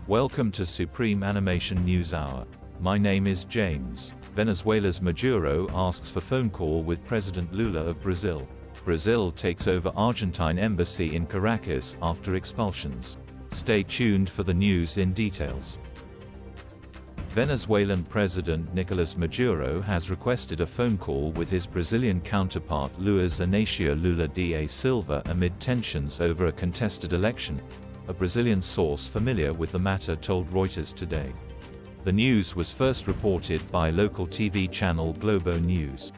Welcome to Supreme Animation News Hour. My name is James. Venezuela's Maduro asks for phone call with President Lula of Brazil. Brazil takes over Argentine embassy in Caracas after expulsions. Stay tuned for the news in details. Venezuelan President Nicolas Maduro has requested a phone call with his Brazilian counterpart Luiz Inácio Lula da Silva amid tensions over a contested election, a Brazilian source familiar with the matter told Reuters today. The news was first reported by local TV channel Globo News.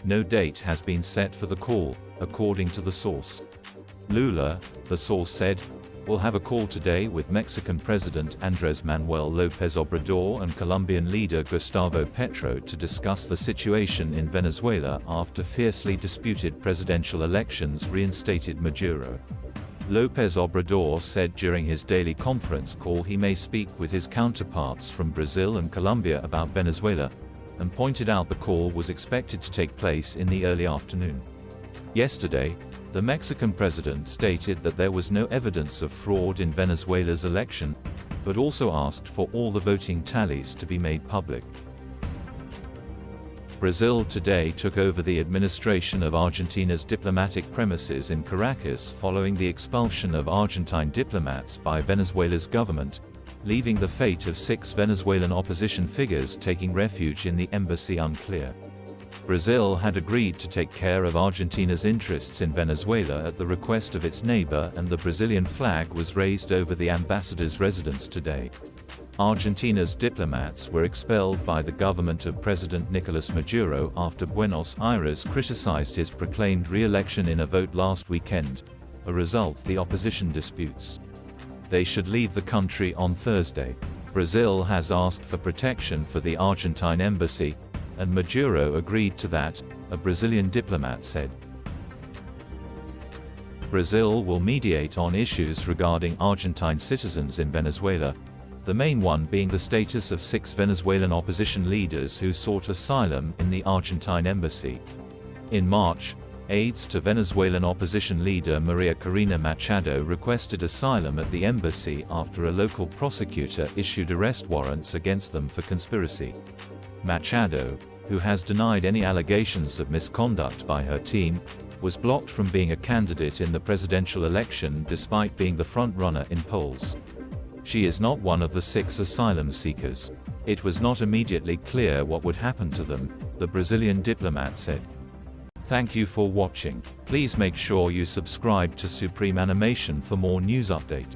No date has been set for the call, according to the source. Lula, the source said, will have a call today with Mexican President Andrés Manuel López Obrador and Colombian leader Gustavo Petro to discuss the situation in Venezuela after fiercely disputed presidential elections, reinstated Maduro. López Obrador said during his daily conference call he may speak with his counterparts from Brazil and Colombia about Venezuela, and pointed out the call was expected to take place in the early afternoon. Yesterday, the Mexican president stated that there was no evidence of fraud in Venezuela's election, but also asked for all the voting tallies to be made public. Brazil today took over the administration of Argentina's diplomatic premises in Caracas following the expulsion of Argentine diplomats by Venezuela's government, leaving the fate of 6 Venezuelan opposition figures taking refuge in the embassy unclear. Brazil had agreed to take care of Argentina's interests in Venezuela at the request of its neighbor, and the Brazilian flag was raised over the ambassador's residence today. Argentina's diplomats were expelled by the government of President Nicolas Maduro after Buenos Aires criticized his proclaimed re-election in a vote last weekend, a result the opposition disputes. They should leave the country on Thursday. Brazil has asked for protection for the Argentine embassy, and Maduro agreed to that, a Brazilian diplomat said. Brazil will mediate on issues regarding Argentine citizens in Venezuela, the main one being the status of 6 Venezuelan opposition leaders who sought asylum in the Argentine embassy. In March, aides to Venezuelan opposition leader Maria Corina Machado requested asylum at the embassy after a local prosecutor issued arrest warrants against them for conspiracy. Machado, who has denied any allegations of misconduct by her team, was blocked from being a candidate in the presidential election despite being the front-runner in polls. She is not one of the 6 asylum seekers. It was not immediately clear what would happen to them, the Brazilian diplomat said. Thank you for watching. Please make sure you subscribe to Supreme Animation for more news update.